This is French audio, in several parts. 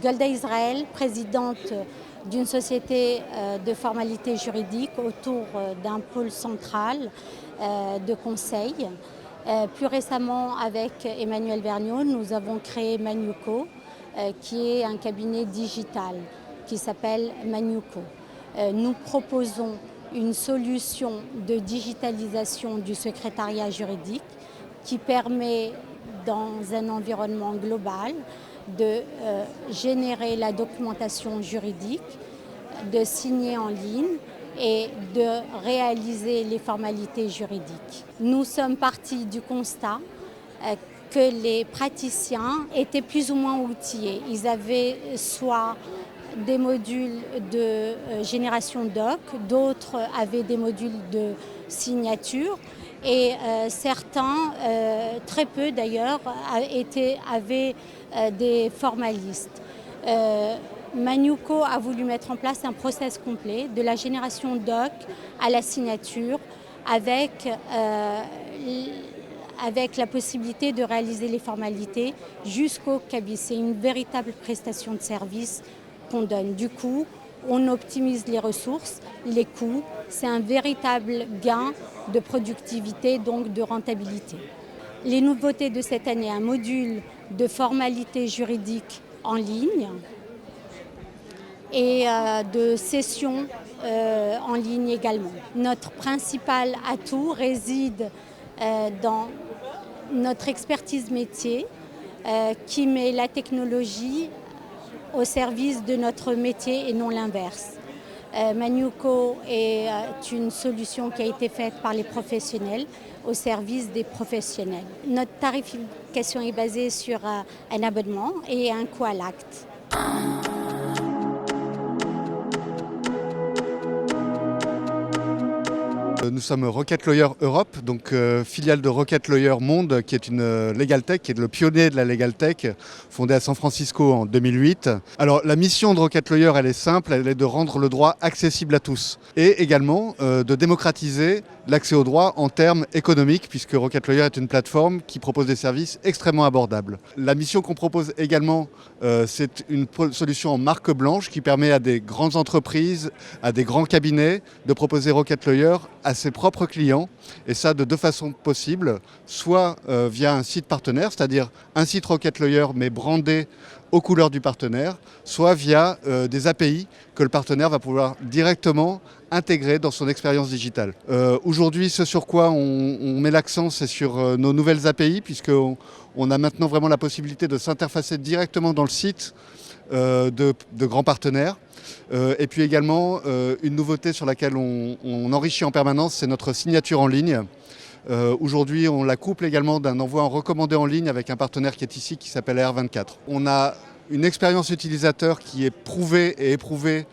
Golda Israël, présidente d'une société de formalité juridique autour d'un pôle central de conseil. Plus récemment, avec Emmanuel Vergnaud, nous avons créé Maniuco, qui est un cabinet digital qui s'appelle Maniuco. Nous proposons une solution de digitalisation du secrétariat juridique qui permet, dans un environnement global, de générer la documentation juridique, de signer en ligne et de réaliser les formalités juridiques. Nous sommes partis du constat que les praticiens étaient plus ou moins outillés. Ils avaient soit des modules de génération doc, d'autres avaient des modules de signature et certains, très peu d'ailleurs, avaient des formalistes. Maniuco a voulu mettre en place un process complet de la génération doc à la signature avec la possibilité de réaliser les formalités jusqu'au cabis. C'est une véritable prestation de service qu'on donne. Du coup, on optimise les ressources, les coûts. C'est un véritable gain de productivité, donc de rentabilité. Les nouveautés de cette année, un module de formalité juridique en ligne et de sessions en ligne également. Notre principal atout réside dans notre expertise métier qui met la technologie au service de notre métier et non l'inverse. Maniuco est une solution qui a été faite par les professionnels au service des professionnels. Notre tarification est basée sur un abonnement et un coût à l'acte. Nous sommes Rocket Lawyer Europe, donc filiale de Rocket Lawyer Monde, qui est une legal tech, qui est le pionnier de la legal tech, fondée à San Francisco en 2008. Alors la mission de Rocket Lawyer, elle est simple, elle est de rendre le droit accessible à tous et également de démocratiser l'accès au droit en termes économiques, puisque Rocket Lawyer est une plateforme qui propose des services extrêmement abordables. La mission qu'on propose également, c'est une solution en marque blanche qui permet à des grandes entreprises, à des grands cabinets de proposer Rocket Lawyer à ses propres clients, et ça de deux façons possibles, soit via un site partenaire, c'est-à-dire un site Rocket Lawyer mais brandé aux couleurs du partenaire, soit via des API que le partenaire va pouvoir directement intégrer dans son expérience digitale. Aujourd'hui, ce sur quoi on met l'accent, c'est sur nos nouvelles API, puisqu'on a maintenant vraiment la possibilité de s'interfacer directement dans le site de grands partenaires. Et puis également, une nouveauté sur laquelle on enrichit en permanence, c'est notre signature en ligne. Aujourd'hui, on la couple également d'un envoi en recommandé en ligne avec un partenaire qui est ici, qui s'appelle AR24. On a une expérience utilisateur qui est prouvée et éprouvée.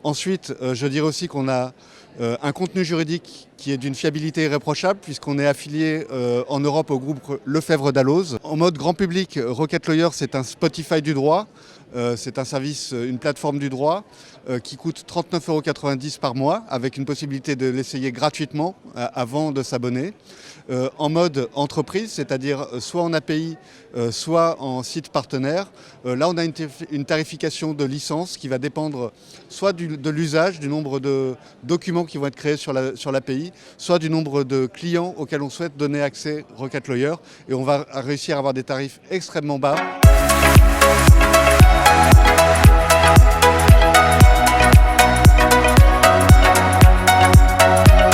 Ensuite, je dirais aussi qu'on a un contenu juridique qui est d'une fiabilité irréprochable, puisqu'on est affilié en Europe au groupe Lefebvre-Dalloz. En mode grand public, Rocket Lawyer, c'est un Spotify du droit. C'est un service, une plateforme du droit qui coûte 39,90 € par mois, avec une possibilité de l'essayer gratuitement avant de s'abonner. En mode entreprise, c'est-à-dire soit en API, soit en site partenaire. Là, on a une tarification de licence qui va dépendre soit de l'usage, du nombre de documents qui vont être créés sur l'API, soit du nombre de clients auxquels on souhaite donner accès Rocket Lawyer. Et on va réussir à avoir des tarifs extrêmement bas.